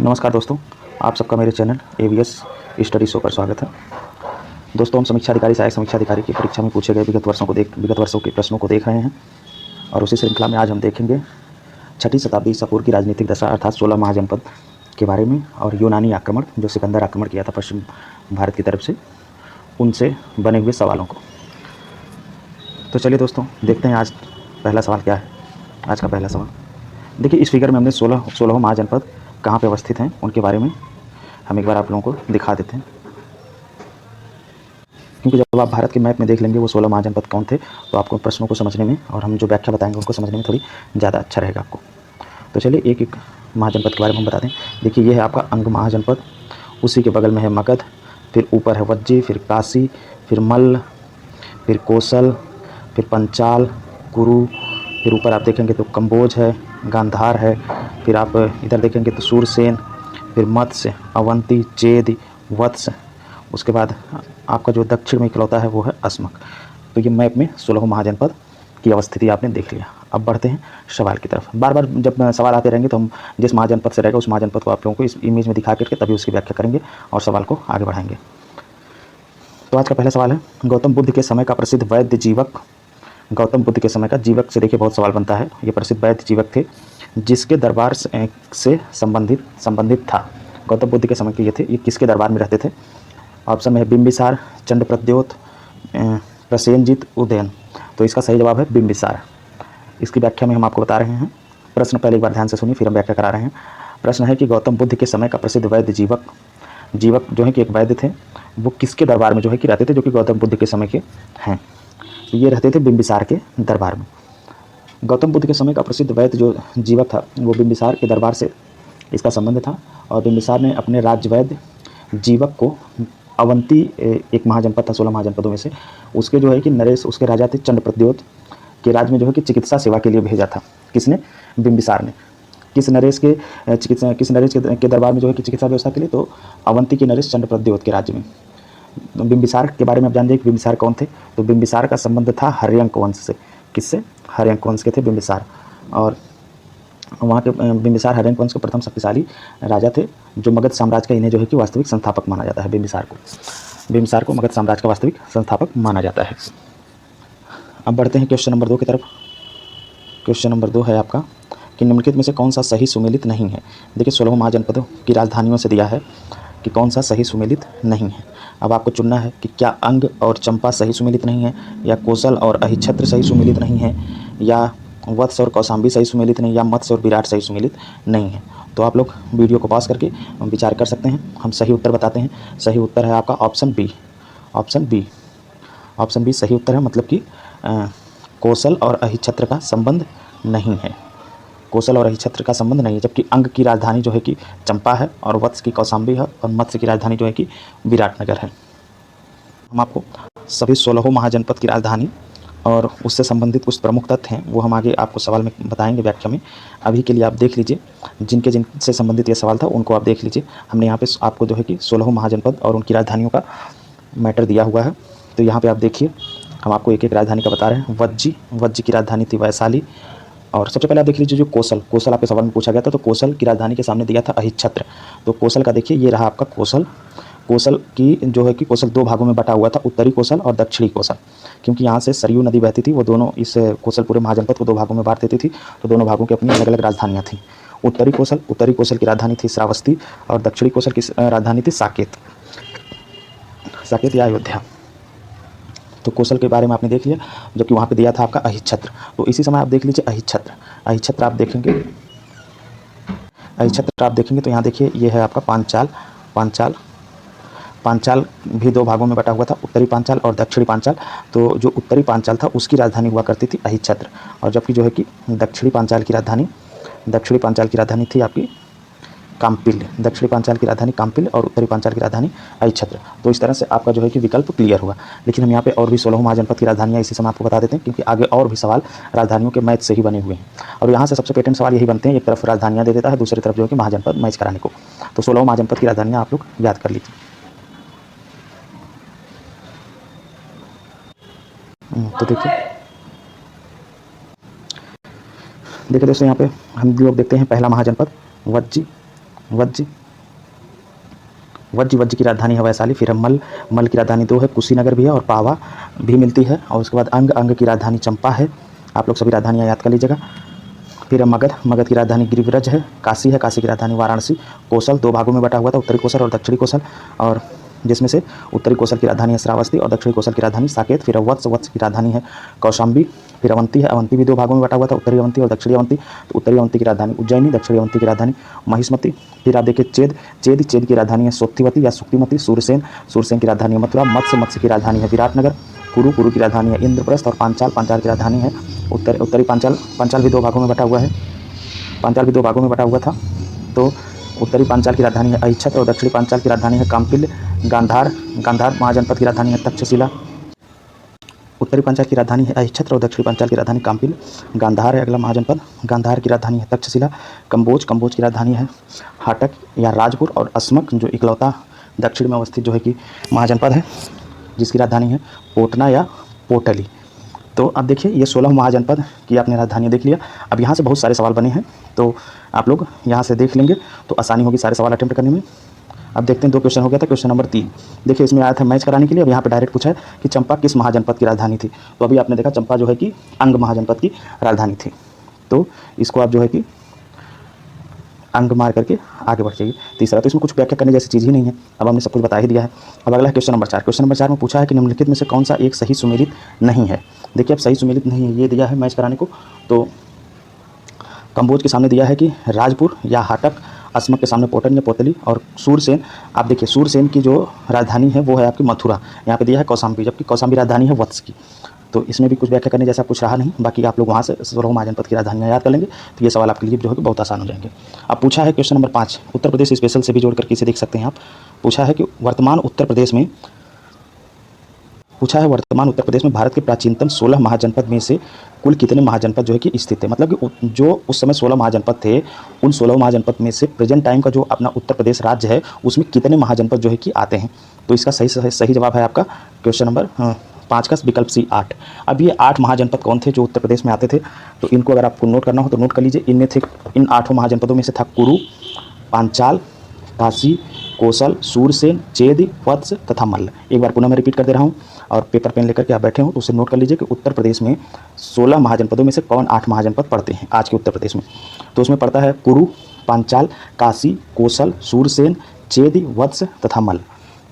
नमस्कार दोस्तों, आप सबका मेरे चैनल एवीएस स्टडी शो पर स्वागत है। दोस्तों, हम समीक्षा अधिकारी सहायक समीक्षा अधिकारी की परीक्षा में पूछे गए विगत वर्षों के प्रश्नों को देख रहे हैं और उसी श्रृंखला में आज हम देखेंगे 6ठी शताब्दी ईसा पूर्व की राजनीतिक दशा अर्थात 16 महाजनपद के बारे में और यूनानी आक्रमण जो सिकंदर आक्रमण किया था पश्चिम भारत की तरफ से, उनसे बने हुए सवालों को। तो चलिए दोस्तों, देखते हैं आज पहला सवाल क्या है। आज का पहला सवाल देखिए, इस फिगर में हमने 16 महाजनपद कहाँ पे अवस्थित हैं उनके बारे में हम एक बार आप लोगों को दिखा देते हैं, क्योंकि जब आप भारत के मैप में देख लेंगे वो 16 महाजनपद कौन थे तो आपको प्रश्नों को समझने में और हम जो व्याख्या बताएंगे उनको समझने में थोड़ी ज़्यादा अच्छा रहेगा आपको। तो चलिए एक एक महाजनपद के बारे में हम बता दें। देखिए, ये है आपका अंग महाजनपद, उसी के बगल में है मगध, फिर ऊपर है वज्जी, फिर काशी, फिर मल्ल, फिर कौशल, फिर पंचाल, कुरु, फिर ऊपर आप देखेंगे तो कंबोज है, गांधार है, फिर आप इधर देखेंगे तो सूरसेन, फिर मत्स्य, अवंती, चेद, वत्स। उसके बाद आपका जो दक्षिण में इकलौता है वो है अस्मक। तो ये मैप में 16 महाजनपद की अवस्थिति आपने देख लिया। अब बढ़ते हैं सवाल की तरफ। बार बार जब सवाल आते रहेंगे तो हम जिस महाजनपद से रहेगा उस महाजनपद को आप लोगों को इस इमेज में दिखा करके तभी उसकी व्याख्या करेंगे और सवाल को आगे बढ़ाएंगे। तो आज का पहला सवाल है, गौतम बुद्ध के समय का प्रसिद्ध वैद्य जीवक। गौतम बुद्ध के समय का जीवक से देखिए बहुत सवाल बनता है। ये प्रसिद्ध वैद्य जीवक थे जिसके दरबार से संबंधित था। गौतम बुद्ध के समय के ये थे, ये किसके दरबार में रहते थे? ऑप्शन में है बिंबिसार, चंद्रप्रद्योत, प्रसेनजीत, उदयन। तो इसका सही जवाब है बिंबिसार। इसकी व्याख्या में हम आपको बता रहे हैं। प्रश्न पहले एक बार ध्यान से सुनिए, फिर हम व्याख्या करा रहे हैं। प्रश्न है कि गौतम बुद्ध के समय का प्रसिद्ध वैद्य जीवक जो है कि एक वैद्य थे, वो किसके दरबार में जो है कि रहते थे, जो कि गौतम बुद्ध के समय के हैं। ये रहते थे बिंबिसार के दरबार में। गौतम बुद्ध के समय का प्रसिद्ध वैद्य जो जीवक था वो बिंबिसार के दरबार से इसका संबंध था और बिंबिसार ने अपने राज्य वैद्य जीवक को अवंती, एक महाजनपद था 16 महाजनपदों में से, उसके जो है कि नरेश, उसके राजा थे चंद्रप्रद्योत के राज्य में जो है कि चिकित्सा सेवा के लिए भेजा था। किसने? बिंबिसार ने। किस नरेश के दरबार में जो है कि चिकित्सा व्यवस्था के लिए? तो अवंती के नरेश चंद्रप्रद्योत के राज्य में। बिंबिसार के बारे में आप जानिए कि बिंबिसार कौन थे। तो बिंबिसार का संबंध था हर्यंक वंश से। किससे? हर्यंक वंश के थे बिंबिसार। और वहाँ के बिंबिसार हर्यंक वंश के प्रथम शक्तिशाली राजा थे, जो मगध साम्राज्य का इन्हें जो है कि वास्तविक संस्थापक माना जाता है। बिंबिसार को मगध साम्राज्य का वास्तविक संस्थापक माना जाता है। अब बढ़ते हैं क्वेश्चन नंबर 2 की तरफ। क्वेश्चन नंबर 2 है आपका कि निम्नलिखित में से कौन सा सही सुमेलित नहीं है। देखिए, 16 महाजनपदों की राजधानियों से दिया है कि कौन सा सही सुमेलित नहीं है। अब आपको चुनना है कि क्या अंग और चंपा सही सुमेलित नहीं है, या कौशल और अहिच्छत्र सही सुमेलित नहीं है, या वत्स और कौशाम्बी सही सुमेलित नहीं, या मत्स्य और विराट सही सुमेलित नहीं है। तो आप लोग वीडियो को पॉज करके विचार कर सकते हैं। हम सही उत्तर बताते हैं। सही उत्तर है आपका ऑप्शन बी। ऑप्शन बी सही उत्तर है, मतलब कि कौशल और अहिच्छत्र का संबंध नहीं है। कौशल और अहिच्छत्र का संबंध नहीं है, जबकि अंग की राजधानी जो है कि चंपा है और वत्स की कौशाम्बी है और मत्स्य की राजधानी जो है कि विराटनगर है। हम आपको सभी 16 महाजनपद की राजधानी और उससे संबंधित कुछ प्रमुख तथ्य हैं वो हम आगे आपको सवाल में बताएंगे व्याख्या में। अभी के लिए आप देख लीजिए, जिनसे संबंधित ये सवाल था उनको आप देख लीजिए। हमने यहाँ पे आपको जो है कि 16 महाजनपद और उनकी राजधानियों का मैटर दिया हुआ है। तो यहाँ पर आप देखिए, हम आपको एक एक राजधानी का बता रहे हैं। वज्जी की राजधानी थी वैशाली। और सबसे पहले आप देख लीजिए जो कौशल आपके सवाल में पूछा गया था, तो कौशल की राजधानी के सामने दिया था अहिच्छत्र। तो कौशल का देखिए, ये रहा आपका कौशल की जो है कि कौशल 2 भागों में बटा हुआ था, उत्तरी कौशल और दक्षिणी कौशल। क्योंकि यहाँ से सरयू नदी बहती थी, वो दोनों इस कौशल पूरे महाजनपद को 2 भागों में बांट देती थी। तो दोनों भागों की अपनी अलग अलग राजधानियाँ थीं। उत्तरी कौशल की राजधानी थी श्रावस्ती और दक्षिणी कौशल की राजधानी थी साकेत या अयोध्या। तो कौशल के बारे में आपने देख लिया, जबकि वहाँ पे दिया था आपका अहिच्छत्र। तो इसी समय आप देख लीजिए अहिच्छत्र आप देखेंगे तो यहाँ देखिए, ये है आपका पांचाल भी 2 भागों में बटा हुआ था, उत्तरी पांचाल और दक्षिणी पांचाल। तो जो उत्तरी पांचाल था उसकी राजधानी हुआ करती थी अहिच्छत्र, और जबकि जो है कि दक्षिणी पांचाल की राजधानी थी आपकी काम्पिल। दक्षिणी पांचाल की राजधानी काम्पिल और उत्तरी पांचाल की राजधानी अहिच्छत्र। तो इस तरह से आपका जो है कि विकल्प क्लियर हुआ। लेकिन हम यहाँ पे और भी 16 महाजनपद की राजधानियाँ इसी समय आपको बता देते हैं, क्योंकि आगे और भी सवाल राजधानियों के मैच से ही बने हुए हैं। और यहाँ से सबसे पेटेंट सवाल यही बनते हैं, एक तरफ राजधानियाँ दे देता है, दूसरी तरफ जो है कि महाजनपद मैच कराने को। तो 16 महाजनपद की राजधानियाँ आप लोग याद कर लीजिए। तो देखिए दोस्तों, यहाँ पे हम लोग देखते हैं पहला महाजनपद वज्जी। वज्ज, वज्ज की राजधानी है वैशाली। फिर मल, मल की राजधानी 2 है, कुशीनगर भी है और पावा भी मिलती है। और उसके बाद अंग, अंग की राजधानी चंपा है। आप लोग सभी राजधानियाँ याद कर लीजिएगा। फिर मगध, मगध की राजधानी गिरिव्रज है। काशी है, काशी की राजधानी वाराणसी। कौशल 2 भागों में बटा हुआ था, उत्तरी कौशल और दक्षिणी कौशल, और जिसमें से उत्तरी कौशल की राजधानी है श्रावस्ती और दक्षिणी कौशल की राजधानी साकेत। फिर वत्स, वत्स की राजधानी है कौशाम्बी। फिर अवंती है, अवंती भी 2 भागों में बटा हुआ था, उत्तरी अवंती और दक्षिणी अवंती। तो उत्तरी अवंती की राजधानी उज्जैनी, दक्षिणी अवंती की राजधानी महिष्मती। फिर आप देखिए चेद, चेद, चेद की राजधानी है सोत्तिवती या सुक्तिमती। सूरसेन, सूरसेन की राजधानी है मथुरा। मत्स्य, मत्स्य की राजधानी है विराटनगर। कुरु, कुरु की राजधानी है इंद्रप्रस्थ। और पांचाल, पांचाल की राजधानी है उत्तरी पांचाल। पांचाल भी 2 भागों में बटा हुआ है, पांचाल भी 2 भागों में बटा हुआ था। तो उत्तरी पांचाल की राजधानी है अहिच्छत्र और दक्षिणी पांचाल की राजधानी है काम्पिल। गांधार, गांधार महाजनपद की राजधानी है तक्षशिला। उत्तरी पांचाल की राजधानी है अहिच्छत्र और दक्षिणी पांचाल की राजधानी काम्पिल। गांधार है अगला महाजनपद, गांधार की राजधानी है तक्षशिला। कंबोज, कंबोज की राजधानी है हाटक या राजपुर। और अस्मक जो इकलौता दक्षिण में अवस्थित जो है कि महाजनपद है, जिसकी राजधानी है पोटना या पोटली। तो अब देखिए ये 16 महाजनपद की आपने राजधानी देख लिया। अब यहाँ से बहुत सारे सवाल बने हैं, तो आप लोग यहाँ से देख लेंगे तो आसानी होगी सारे सवाल अटेम्प्ट करने में। अब देखते हैं 2 क्वेश्चन हो गया था। क्वेश्चन नंबर 3 देखिए, इसमें आया था मैच कराने के लिए। अब यहाँ पे डायरेक्ट पूछा है कि चंपा किस महाजनपद की राजधानी थी। तो अभी आपने देखा चंपा जो है कि अंग महाजनपद की राजधानी थी। तो इसको आप जो है कि अंग मार करके आगे बढ़ जाइए। तीसरा, तो इसमें कुछ व्याख्या करने जैसी चीज़ ही नहीं है, अब हमने सब कुछ बता ही दिया है। अब अगला है क्वेश्चन नंबर 4। क्वेश्चन नंबर 4 में पूछा है कि निम्नलिखित में से कौन सा एक सही सुमेलित नहीं है। देखिए अब सही सुमेलित नहीं है ये दिया है मैच कराने को। तो कंबोज के सामने दिया है कि राजपुर या हाटक, अस्मक के सामने पोटन या पोतली, और सूरसेन, आप देखिए सूरसेन की जो राजधानी है वो है आपकी मथुरा। यहाँ पे दिया है कौशाम्बी, जबकि कौशाम्बी राजधानी है वत्स की। तो इसमें भी कुछ व्याख्या करने जैसा कुछ रहा नहीं। बाकी आप लोग वहाँ से 16 महाजनपद की राजधानियाँ याद कर लेंगे तो ये सवाल आपके लिए जो है कि बहुत आसान हो जाएंगे। अब पूछा है question number 5, Uttar Pradesh special से भी जोड़ करके इसे देख सकते हैं आप। पूछा है कि वर्तमान उत्तर प्रदेश में भारत के प्राचीनतम 16 महाजनपद में से कुल कितने महाजनपद जो है कि स्थित है। मतलब कि जो उस समय 16 महाजनपद थे, उन 16 महाजनपद में से प्रेजेंट टाइम का जो अपना उत्तर प्रदेश राज्य है उसमें कितने महाजनपद जो है कि आते हैं। तो इसका सही जवाब है आपका क्वेश्चन नंबर 5 का विकल्प सी 8। अब ये 8 महाजनपद कौन थे जो उत्तर प्रदेश में आते थे, तो इनको अगर आपको नोट करना हो तो नोट कर लीजिए। इनमें थे, इन 8 महाजनपदों में से था कुरु, पांचाल, काशी, कौशल, सूरसेन, चेद, वत्स तथा मल्ल। एक बार पुनः मैं रिपीट कर दे रहा हूँ और पेपर पेन लेकर के आप बैठे हो तो उसे नोट कर लीजिए कि उत्तर प्रदेश में 16 महाजनपदों में से कौन 8 महाजनपद पड़ते हैं आज के उत्तर प्रदेश में। तो उसमें पड़ता है कुरु, पांचाल, काशी, कौशल, सूरसेन, चेद, वत्स तथा मल्ल।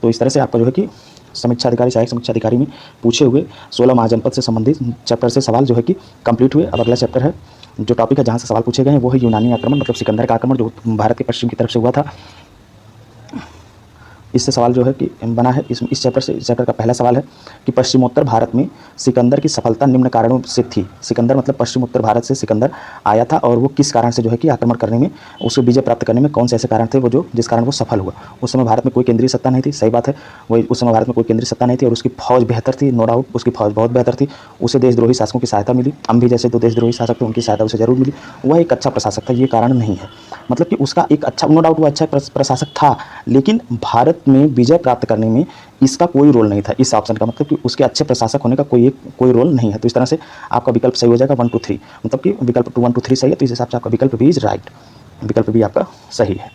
तो इस तरह से आपका जो है कि समीक्षा अधिकारी, सहायक समीक्षा अधिकारी में पूछे हुए 16 महाजनपद से संबंधित चैप्टर से सवाल जो है कि कंप्लीट हुए। अब अगला चैप्टर है, जो टॉपिक है जहाँ से सवाल पूछे गए हैं वो है यूनानी आक्रमण, मतलब सिकंदर का आक्रमण जो भारत के पश्चिम की तरफ से हुआ था। इससे सवाल जो है कि बना है इस चैप्टर का पहला सवाल है कि पश्चिमोत्तर भारत में सिकंदर की सफलता निम्न कारणों से थी। सिकंदर मतलब पश्चिमोत्तर भारत से सिकंदर आया था और वो किस कारण से जो है कि आक्रमण करने में, उसको विजय प्राप्त करने में कौन से ऐसे कारण थे वो जो जिस कारण वो सफल हुआ। उस समय भारत में कोई केंद्रीय सत्ता नहीं थी, सही बात है, वही उस समय भारत में कोई केंद्रीय सत्ता नहीं थी और उसकी फौज बेहतर थी, नो डाउट उसकी फौज बहुत बेहतर थी। उसे देशद्रोही शासकों की सहायता मिली, अम्भी जैसे 2 देशद्रोही शासक थे उनकी सहायता उसे जरूर मिली। वह एक अच्छा प्रशासक था, ये कारण नहीं है। मतलब कि उसका एक अच्छा, नो डाउट वो अच्छा प्रशासक था, लेकिन भारत में विजय प्राप्त करने में इसका कोई रोल नहीं था। इस ऑप्शन का मतलब कि उसके अच्छे प्रशासक होने का कोई रोल नहीं है। तो इस तरह से आपका विकल्प सही हो जाएगा 1 2 3, मतलब कि विकल्प 2 1 2 3 सही है। तो इस हिसाब से आपका विकल्प बी इज राइट, विकल्प बी आपका सही है।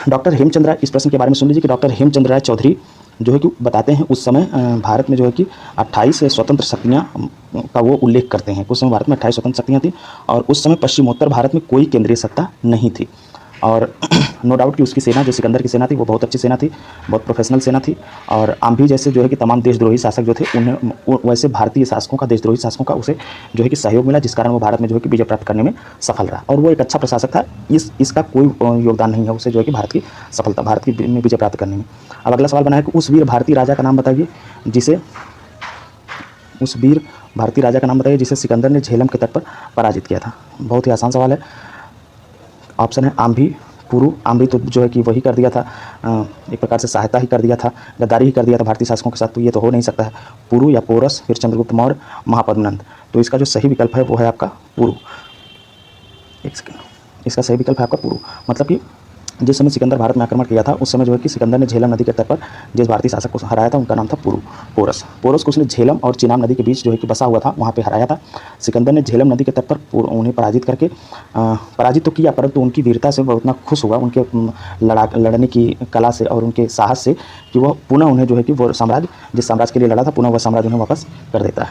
डॉक्टर हेमचंद राय, इस प्रश्न के बारे में सुन लीजिए कि डॉक्टर हेमचंद राय चौधरी जो है कि बताते हैं उस समय भारत में जो है कि 28 स्वतंत्र शक्तियाँ का वो उल्लेख करते हैं। उस समय भारत में 28 स्वतंत्र शक्तियाँ थी और उस समय पश्चिमोत्तर भारत में कोई केंद्रीय सत्ता नहीं थी। और नो डाउट कि उसकी सेना जो सिकंदर की सेना थी वो बहुत अच्छी सेना थी, बहुत प्रोफेशनल सेना थी। और आम्भी जैसे जो है कि तमाम देशद्रोही शासक जो थे उन्हें वैसे भारतीय शासकों का, देशद्रोही शासकों का उसे जो है कि सहयोग मिला, जिस कारण वो भारत में जो है कि विजय प्राप्त करने में सफल रहा। और वो एक अच्छा प्रशासक था, इसका कोई योगदान नहीं है उसे जो है कि भारत की सफलता, भारत की में विजय प्राप्त करने में। अब अगला सवाल बना है कि उस वीर भारतीय राजा का नाम बताइए जिसे सिकंदर ने झेलम के तट पर पराजित किया था। बहुत ही आसान सवाल है। ऑप्शन है आम्भी, पुरु। आम्भी तो जो है कि वही कर दिया था, एक प्रकार से सहायता ही कर दिया था, गद्दारी ही कर दिया था भारतीय शासकों के साथ, तो ये तो हो नहीं सकता है। पुरु या पोरस, फिर चंद्रगुप्त मौर्य, महापद्मनंद। तो इसका जो सही विकल्प है वो है आपका पुरु। एक सेकेंड, इसका सही विकल्प है आपका पुरु। मतलब कि जिस समय सिकंदर भारत में आक्रमण किया था उस समय जो है कि सिकंदर ने झेलम नदी के तट पर जिस भारतीय शासक को हराया था उनका नाम था पोरस। पोरस को उसने झेलम और चिनाब नदी के बीच जो है कि बसा हुआ था वहाँ पे हराया था। सिकंदर ने झेलम नदी के तट पर उन्हें पराजित करके पराजित तो किया, परंतु उनकी वीरता से वह उतना खुश हुआ, उनके लड़ने की कला से और उनके साहस से, कि वह पुनः उन्हें जो है कि वो साम्राज्य जिस साम्राज्य के लिए लड़ा था पुनः वह साम्राज्य उन्हें वापस कर देता है।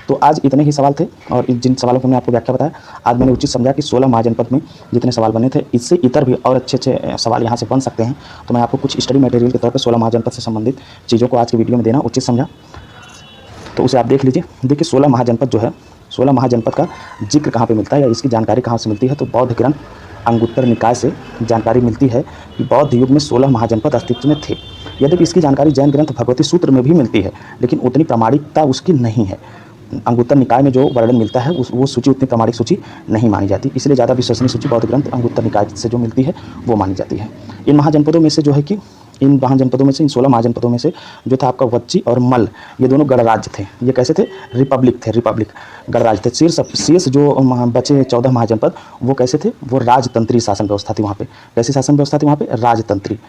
तो आज इतने ही सवाल थे और जिन सवालों को मैं आपको व्याख्या बताया, आज मैंने उचित समझा कि 16 महाजनपद में जितने सवाल बने थे इससे इतर भी और अच्छे अच्छे सवाल यहाँ से बन सकते हैं। तो मैं आपको कुछ स्टडी मटेरियल के तौर पर 16 महाजनपद से संबंधित चीज़ों को आज की वीडियो में देना उचित समझा, तो उसे आप देख लीजिए। देखिए 16 महाजनपद जो है, 16 महाजनपद का जिक्र कहाँ पर मिलता है या इसकी जानकारी कहाँ से मिलती है, तो बौद्ध ग्रंथ अंगुत्तर निकाय से जानकारी मिलती है कि बौद्ध युग में 16 महाजनपद अस्तित्व में थे। यद्यपि इसकी जानकारी जैन ग्रंथ भगवती सूत्र में भी मिलती है, लेकिन उतनी प्रामाणिकता उसकी नहीं है। अंगुत्तर निकाय में जो वर्णन मिलता है वो सूची उतनी प्रामाणिक सूची नहीं मानी जाती, इसलिए ज़्यादा विश्वसनीय सूची बौद्ध ग्रंथ अंगुत्तर निकाय से जो मिलती है वो मानी जाती है। इन महाजनपदों में से जो है कि इन महाजनपदों में से, इन 16 महाजनपदों में से जो था आपका वज्जी और मल्ल, ये दोनों गणराज्य थे। ये कैसे थे? रिपब्लिक थे, रिपब्लिक गणराज्य थे। शेष जो बचे 14 महाजनपद वो कैसे थे? वो राजतंत्री शासन व्यवस्था थी वहाँ पे। कैसी शासन व्यवस्था थी वहाँ पे? राजतंत्री।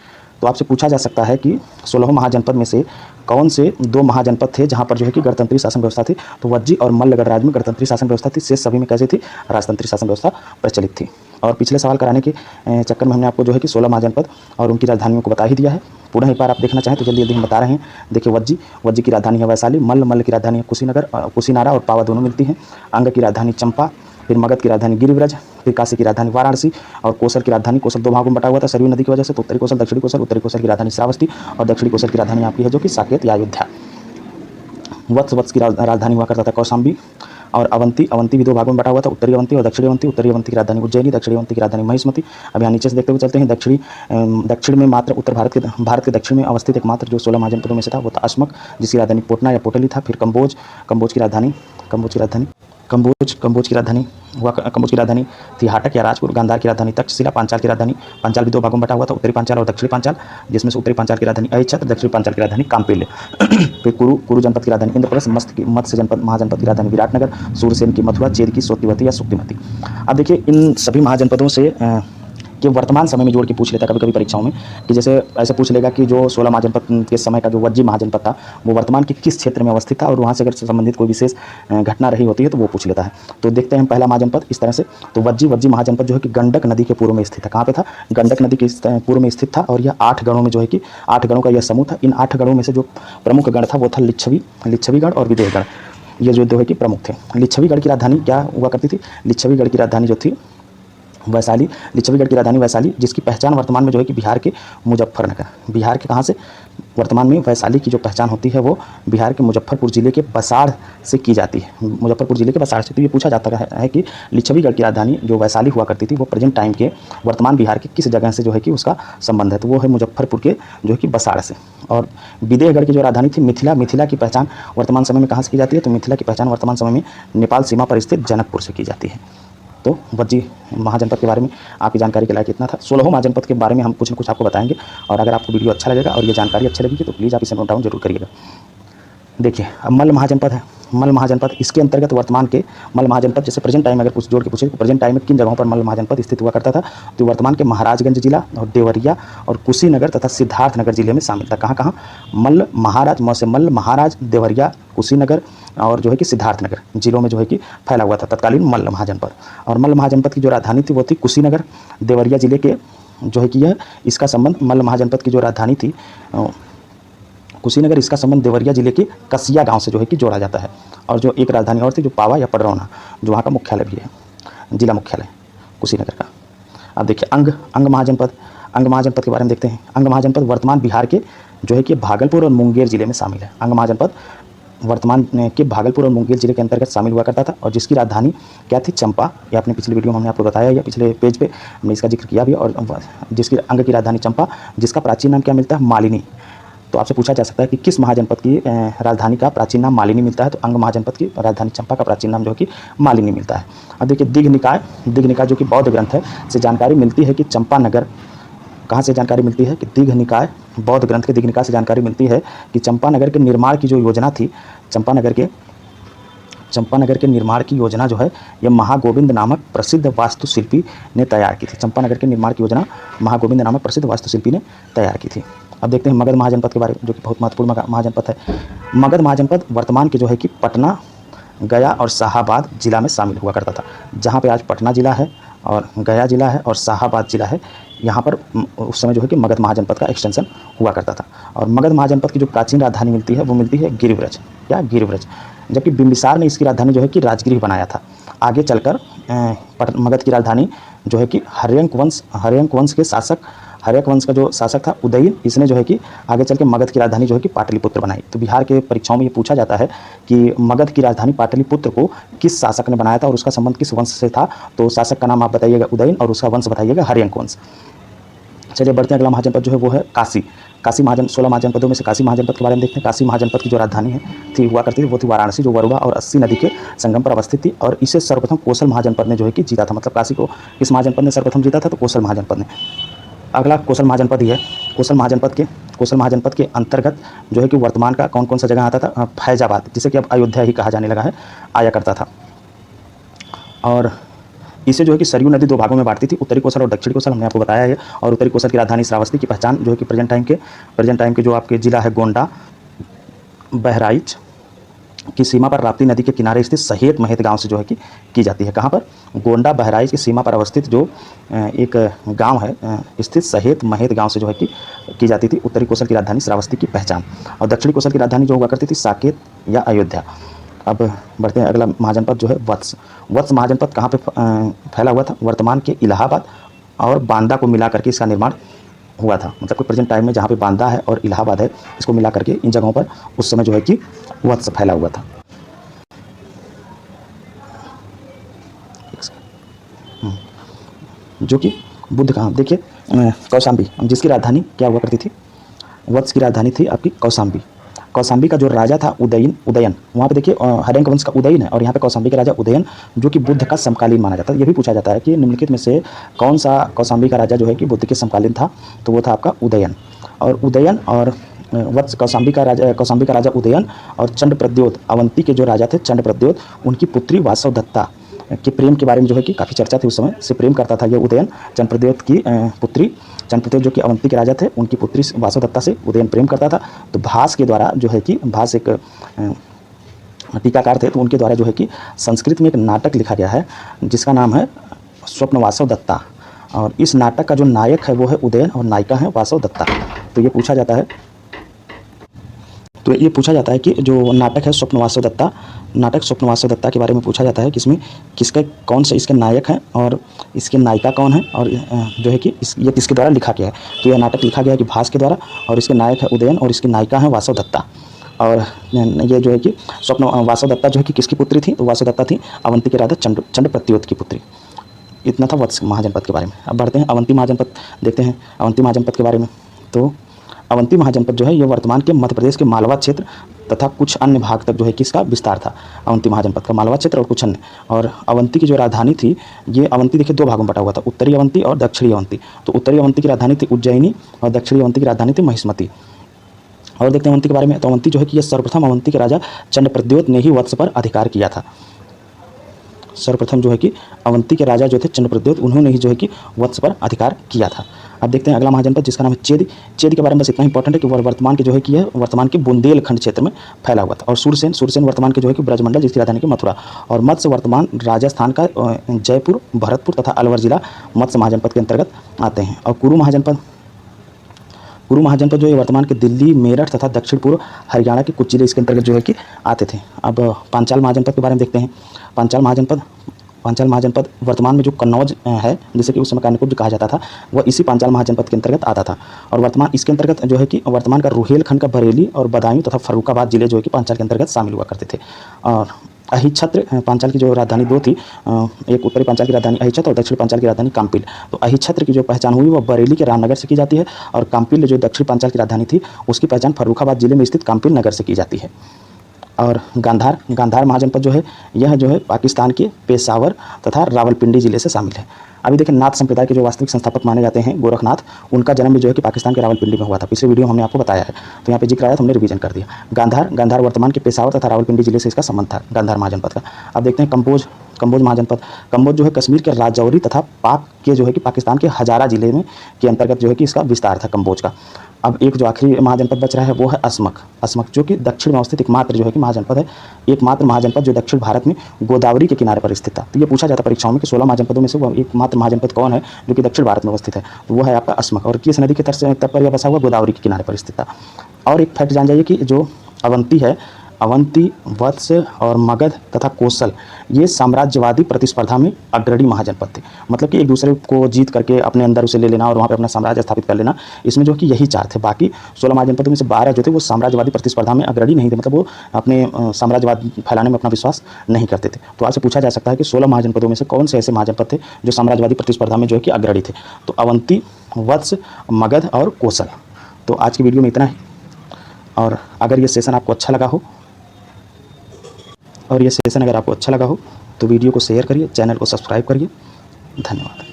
तो आपसे पूछा जा सकता है कि 16 महाजनपद में से कौन से 2 महाजनपद थे जहाँ पर जो है कि गणतंत्री शासन व्यवस्था थी? तो वज्जी और मल्ल गणराज्य में गणतंत्री शासन व्यवस्था थी, शेष सभी में कैसी थी? राजतंत्री शासन व्यवस्था प्रचलित थी। और पिछले सवाल कराने के चक्कर में हमने आपको जो है कि 16 महाजनपद और उनकी राजधानियों को बता ही दिया है। पुनः एक बार आप देखना चाहें तो जल्दी जल्दी हम बता रहे हैं। देखिए वज्जी की राजधानी है वैशाली, मल्ल की राजधानी है कुशीनारा और पावा दोनों मिलती हैं। अंग की राजधानी चंपा, फिर मगध की राजधानी गिरिव्रज, फिर काशी की राजधानी वाराणसी, और कौशल की राजधानी, कौशल 2 भागों में बटा हुआ था सरयू नदी की वजह से, तो उत्तरी कौशल, दक्षिणी कौशल। उत्तरी कौशल की राजधानी श्रावस्ती और दक्षिणी कौशल की राजधानी आपकी है जो कि साकेत या अयोध्या। वत्स की राजधानी हुआ करता था कौशाम्बी, और अवंती भी 2 भागों में बटा हुआ था, उत्तरी अवंती और दक्षिणी अवंती। उत्तरी अवंती की राजधानी उज्जैनी, दक्षिणी अवंती की राजधानी महिष्मती। अब यहाँ नीचे से देखते हुए चलते हैं। दक्षिण में मात्र उत्तर भारत के दक्षिण में अवस्थित एकमात्र जो 16 महाजनपदों में से था वो था अश्मक, जिसकी राजधानी पोटना या पोटली था। फिर कंबोज की राजधानी थी हाटक या राजपुर। गांधार की राजधानी तक्षशिला। पांचाल भी 2 भागों में बटा हुआ था, उत्तरी पांचाल और दक्षिणी पांचाल, जिसमें से उत्तरी पांचाल की राजधानी अहिच्छत्र, दक्षिणी पांचाल की राजधानी काम्पिल्य। फिर कुरु जनपद की राजधानी इंद्रप्रस्थ, मत्स्य महाजनपद की राजधानी विराटनगर, सूरसेन की मथुरा, चेद की सोतिवती या सुक्तिमती। अब देखिए इन सभी महाजनपदों से कि वर्तमान समय में जोड़ के पूछ लेता है कभी परीक्षाओं में, कि जैसे ऐसे पूछ लेगा कि जो 16 महाजनपद के समय का जो वज्जी महाजनपद था वो वर्तमान के किस क्षेत्र में अवस्थित था, और वहाँ से अगर संबंधित कोई विशेष घटना रही होती है तो वो पूछ लेता है। तो देखते हैं पहला महाजनपद इस तरह से। तो वज्जी महाजनपद जो है कि गंडक नदी के पूर्व में स्थित था। कहाँ पे था? गंडक नदी के पूर्व में स्थित था, और यह 8 गणों में जो है कि 8 गणों का यह समूह था। इन 8 गणों में से जो प्रमुख गण था वो था लिच्छवी गण और विदेह गण। ये जो 2 है कि प्रमुख थे। लिच्छवीगढ़ की राजधानी क्या हुआ करती थी? लिच्छवीगढ़ की राजधानी जो थी वैशाली। लिच्छवीगढ़ की राजधानी वैशाली, जिसकी पहचान वर्तमान में जो है कि बिहार के मुजफ्फरनगर, बिहार के कहाँ से? वर्तमान में वैशाली की जो पहचान होती है वो बिहार के मुजफ्फरपुर जिले के बसाड़ से की जाती है, मुजफ्फरपुर जिले के बसाड़ से। तो ये पूछा जाता है कि लिच्छवीगढ़ की राजधानी जो वैशाली हुआ करती थी वो प्रेजेंट टाइम के वर्तमान बिहार के किस जगह से जो है कि उसका संबंध है? तो वो है मुजफ्फरपुर के जो है कि बसाड़ से। और विदेहगढ़ की जो राजधानी थी मिथिला की पहचान वर्तमान समय में कहाँ से की जाती है? तो मिथिला की पहचान वर्तमान समय में नेपाल सीमा पर स्थित जनकपुर से की जाती है। तो वज्जी महाजनपद के बारे में आपकी जानकारी के लायक इतना था। 16 महाजनपद के बारे में हम कुछ न कुछ आपको बताएंगे, और अगर आपको वीडियो अच्छा लगेगा और ये जानकारी अच्छी लगेगी तो प्लीज़ आप इसे नोट डाउन जरूर करिएगा। देखिए अब मल्ल महाजनपद है। मल्ल महाजनपद इसके अंतर्गत वर्तमान के मल्ल महाजनपद, जैसे प्रेजेंट टाइम में अगर जोड़ के पूछे तो प्रेजेंट टाइम में किन जगहों पर मल्ल महाजनपद स्थित हुआ करता था? तो वर्तमान के महाराजगंज जिला और देवरिया और कुशीनगर तथा सिद्धार्थनगर जिले में शामिल था। कहाँ कहाँ? मल्ल महाराज, देवरिया, कुशीनगर और जो है कि सिद्धार्थनगर जिलों में जो है कि फैला हुआ था तत्कालीन मल्ल महाजनपद। और मल्ल महाजनपद की जो राजधानी थी वो थी कुशीनगर। देवरिया जिले के जो है कि यह इसका संबंध मल्ल महाजनपद की जो राजधानी थी कुशीनगर, इसका संबंध देवरिया जिले के कसिया गांव से जो है कि जोड़ा जाता है। और जो एक राजधानी और थी जो पावा या पडरौना, जो वहाँ का मुख्यालय भी है, जिला मुख्यालय कुशीनगर का। अब देखिए अंग महाजनपद के बारे में देखते हैं। अंग महाजनपद वर्तमान बिहार के जो है कि भागलपुर और मुंगेर जिले में शामिल है। अंग महाजनपद वर्तमान के भागलपुर और मुंगेर जिले के अंतर्गत शामिल हुआ करता था, और जिसकी राजधानी क्या थी? चंपा। ये अपने पिछले वीडियो में हमने आपको बताया, या पिछले पेज पे हमने इसका जिक्र किया भी। और जिसकी अंग की राजधानी चंपा, जिसका प्राचीन नाम क्या मिलता है? मालिनी। तो आपसे पूछा जा सकता है कि किस महाजनपद की राजधानी का प्राचीन नाम मालिनी मिलता है? तो अंग महाजनपद की राजधानी चंपा का प्राचीन नाम जो कि मालिनी मिलता है। अब देखिए दीघ निकाय जो कि बौद्ध ग्रंथ है से जानकारी मिलती है कि चंपानगर, कहाँ से जानकारी मिलती है? कि दीघ निकाय, बौद्ध ग्रंथ के दीघ निकाय से जानकारी मिलती है कि चंपानगर के निर्माण की जो योजना थी, चंपानगर के चंपानगर के निर्माण की योजना जो है ये महागोविंद नामक प्रसिद्ध वास्तुशिल्पी ने तैयार की थी। चंपानगर के निर्माण की योजना महागोविंद नामक प्रसिद्ध वास्तुशिल्पी ने तैयार की थी। अब देखते हैं मगध महाजनपद के बारे में, जो कि बहुत महत्वपूर्ण महाजनपद है। मगध महाजनपद वर्तमान के जो है कि पटना, गया और शाहाबाद जिला में शामिल हुआ करता था। जहाँ पे आज पटना जिला है और गया जिला है और शाहाबाद जिला है, यहाँ पर उस समय जो है कि मगध महाजनपद का एक्सटेंशन हुआ करता था। और मगध महाजनपद की जो प्राचीन राजधानी मिलती है वो मिलती है गिरिव्रज या गिरिव्रज, जबकि बिंबिसार ने इसकी राजधानी जो है कि राजगृह बनाया था। आगे चलकर मगध की राजधानी जो है कि हर्यंक वंश के शासक, हर्यक वंश का जो शासक था उदयन, इसने जो है कि आगे चल के मगध की राजधानी जो है कि पाटलिपुत्र बनाई। तो बिहार के परीक्षाओं में ये पूछा जाता है कि मगध की राजधानी पाटलिपुत्र को किस शासक ने बनाया था और उसका संबंध किस वंश से था। तो शासक का नाम आप बताइएगा उदयन और उसका वंश बताइएगा हर्यंक वंश। चलिए बढ़ते हैं, अगला महाजनपद जो है वो है काशी। काशी महाजन 16 महाजनपदों में से काशी महाजनपद के बारे में देखते हैं। काशी महाजनपद की जो राजधानी हुआ करती थी वो थी वाराणसी, जो वरुणा और अस्सी नदी के संगम पर अवस्थित थी। और इसे सर्वप्रथम कोसल महाजनपद ने जो है कि जीता था। मतलब काशी को किस महाजनपद ने सर्वप्रथम जीता था? तो कोसल महाजनपद ने। अगला कोसल महाजनपद ही है। कोसल महाजनपद के अंतर्गत जो है कि वर्तमान का कौन कौन सा जगह आता था? फैजाबाद, जिसे कि अब अयोध्या ही कहा जाने लगा है, आया करता था। और इसे जो है कि सरयू नदी 2 भागों में बांटती थी, उत्तरी कोसल और दक्षिणी कोसल, हमने आपको बताया है। और उत्तरी कोसल की राजधानी श्रावस्ती की पहचान जो है कि प्रेजेंट टाइम के जो आपके जिला है गोंडा, बहराइच की सीमा पर राप्ती नदी के किनारे स्थित सहेत महेत गांव से जो है कि की जाती है। कहाँ पर? गोंडा बहराइच की सीमा पर अवस्थित जो एक गांव है स्थित सहेत महेत गांव से जो है कि की जाती थी उत्तरी कोसल की राजधानी श्रावस्ती की पहचान। और दक्षिणी कोसल की राजधानी जो हुआ करती थी साकेत या अयोध्या। अब बढ़ते हैं, अगला महाजनपद जो है वत्स। वत्स महाजनपद कहाँ पे फैला हुआ था? वर्तमान के इलाहाबाद और बांदा को मिला करके इसका निर्माण हुआ था। मतलब कि प्रेजेंट टाइम में जहाँ पे बांदा है और इलाहाबाद है, इसको मिला करके इन जगहों पर उस समय जो है कि वत्स फैला हुआ था। जो कि बुद्ध कहाँ, देखिए कौशाम्बी, जिसकी राजधानी क्या हुआ करती थी? वत्स की राजधानी थी आपकी कौशाम्बी। कौशाम्बी का जो राजा था उदयन, वहाँ पे देखिए हर्यंक वंश का उदयन है और यहाँ पे कौशाम्बी के राजा उदयन, जो कि बुद्ध का समकालीन माना जाता है। ये भी पूछा जाता है कि निम्नलिखित में से कौन सा कौशाम्बी का राजा जो है कि बुद्ध के समकालीन था? तो वो था आपका उदयन। और उदयन और वत्स कौशाम्बी का राजा उदयन और चंद्रप्रद्योत, अवंती के जो राजा थे चंद्रप्रद्योत, उनकी पुत्री वासवदत्ता के प्रेम के बारे में जो है कि काफ़ी चर्चा थी। उस समय से प्रेम करता था ये उदयन चंद्रप्रद्योत की पुत्री, चंद्रप्रद्योत जो कि अवंती के राजा थे, उनकी पुत्री वासवदत्ता से उदयन प्रेम करता था। तो भास के द्वारा जो है कि भास एक टीकाकार थे, तो उनके द्वारा जो है कि संस्कृत में एक नाटक लिखा गया है जिसका नाम है स्वप्न वासवदत्ता। और इस नाटक का जो नायक है वो है उदयन और नायिका है वासवदत्ता। तो ये पूछा जाता है कि जो नाटक है स्वप्न वासवदत्ता के बारे में पूछा जाता है कि इसमें कौन से इसके नायक हैं और इसके नायिका कौन है, और जो है कि ये किसके द्वारा लिखा गया है? तो यह नाटक लिखा गया है कि भास के द्वारा, और इसके नायक है उदयन और इसकी नायिका है वासवदत्ता। और ये जो है कि स्वप्न वासवदत्ता जो है कि किसकी पुत्री थी? तो वासवदत्ता थी अवंती के राजा चंद्रप्रद्योत की पुत्री। इतना था वत्स महाजनपद के बारे में। अब बढ़ते हैं अवंती महाजनपद, देखते हैं अवंती महाजनपद के बारे में। तो अवंती महाजनपद जो है ये वर्तमान के मध्य प्रदेश के मालवा क्षेत्र तथा कुछ अन्य भाग तक जो है कि इसका विस्तार था। अवंती महाजनपद का मालवा क्षेत्र और कुछ अन्य। और अवंती की जो राजधानी थी, ये अवंती देखिए 2 भागों में बटा हुआ था, उत्तरी अवंती और दक्षिणी अवंती। तो उत्तरी अवंती की राजधानी थी उज्जैनी और दक्षिणी अवंती की राजधानी थी महिष्मती। और देखते हैं अवंती के बारे में। तो अवंती जो है कि यह सर्वप्रथम अवंती के राजा चंद्रप्रद्योत ने ही वत्स पर अधिकार किया था। सर्वप्रथम जो है कि अवंती के राजा जो थे चंद्रप्रद्योत, उन्होंने ही जो है कि वत्स पर अधिकार किया था। अब देखते हैं अगला महाजनपद जिसका नाम है चेदी। चेदी के बारे में बस इतना इंपॉर्टेंट है कि वर्तमान के जो है कि यह वर्तमान के बुंदेलखंड क्षेत्र में फैला हुआ था। और सूरसेन वर्तमान के जो है कि ब्रजमंडल, जिसकी राजधानी की मथुरा। और मत्स्य वर्तमान राजस्थान का जयपुर, भरतपुर तथा अलवर जिला मत्स्य महाजनपद के अंतर्गत आते हैं। और कुरु महाजनपद जो है वर्तमान के दिल्ली, मेरठ तथा दक्षिण पूर्व हरियाणा के कुछ जिले इसके अंतर्गत जो है कि आते थे। अब पांचाल महाजनपद के बारे में देखते हैं। पांचाल महाजनपद वर्तमान में जो कन्नौज है, जिसे कि उस समय कानपुर जो कहा जाता था, वह इसी पांचाल महाजनपद के अंतर्गत आता था। और वर्तमान इसके अंतर्गत जो है कि वर्तमान का रुहेलखंड का बरेली और बदायूं तथा फर्रुखाबाद जिले जो है कि पांचाल के अंतर्गत शामिल हुआ करते थे। और अहिच्छत्र, पांचाल की जो राजधानी 2 थी, एक उत्तरी पांचाल की राजधानी अहिच्छत्र और दक्षिणी पांचाल की राजधानी काम्पिल। तो अहिच्छत्र की जो पहचान हुई वह बरेली के रामनगर से की जाती है, और काम्पिल जो दक्षिणी पांचाल की राजधानी थी उसकी पहचान फर्रुखाबाद जिले में स्थित काम्पिल नगर से की जाती है। और गांधार महाजनपद जो है, यह जो है पाकिस्तान के पेशावर तथा रावलपिंडी जिले से शामिल है। अभी देखिए, नाथ संप्रदाय के जो वास्तविक संस्थापक माने जाते हैं गोरखनाथ, उनका जन्म भी जो है कि पाकिस्तान के रावलपिंडी में हुआ था। पिछले वीडियो में हमने आपको बताया है, तो यहाँ पे जिक्र आया तो हमने रिवीजन कर दिया। गांधार वर्तमान के पेशावर तथा रावलपिंडी जिले से इसका संबंध था, गांधार महाजनपद का। अब देखते हैं कंबोज महाजनपद। कंबोज जो है कश्मीर के राजौरी तथा पाक के जो है कि पाकिस्तान के हजारा जिले में के अंतर्गत जो है कि इसका विस्तार था कंबोज का। अब एक जो आखिरी महाजनपद बच रहा है वो है असमक, जो कि दक्षिण में अवस्थित एकमात्र जो है कि महाजनपद है, एकमात्र महाजनपद जो दक्षिण भारत में गोदावरी के किनारे पर स्थित था। तो ये पूछा जाता परीक्षाओं में कि 16 महाजनपदों में से वो एकमात्र महाजनपद कौन है जो कि दक्षिण भारत में अवस्थित है, तो वो है आपका असमक, और किस नदी के तट पर यह बसा हुआ, गोदावरी के किनारे पर स्थित था। और एक फैक्ट जान जाइए कि जो अवंती है, अवंती, वत्स और मगध तथा कोसल, ये साम्राज्यवादी प्रतिस्पर्धा में अग्रणी महाजनपद थे। मतलब कि एक दूसरे को जीत करके अपने अंदर उसे ले लेना और वहाँ पे अपना साम्राज्य स्थापित कर लेना, इसमें जो कि यही चार थे। बाकी 16 महाजनपदों में से 12 जो थे वो साम्राज्यवादी प्रतिस्पर्धा में अग्रणी नहीं थे, मतलब वो अपने साम्राज्यवाद फैलाने में अपना विश्वास नहीं करते थे। तो आपसे पूछा जा सकता है कि 16 महाजनपदों में से कौन से ऐसे महाजनपद थे जो साम्राज्यवादी प्रतिस्पर्धा में जो है कि अग्रणी थे, तो अवंती, वत्स, मगध और कोसल। तो आज की वीडियो में इतना ही, और अगर ये सेशन आपको अच्छा लगा हो तो वीडियो को शेयर करिए, चैनल को सब्सक्राइब करिए। धन्यवाद।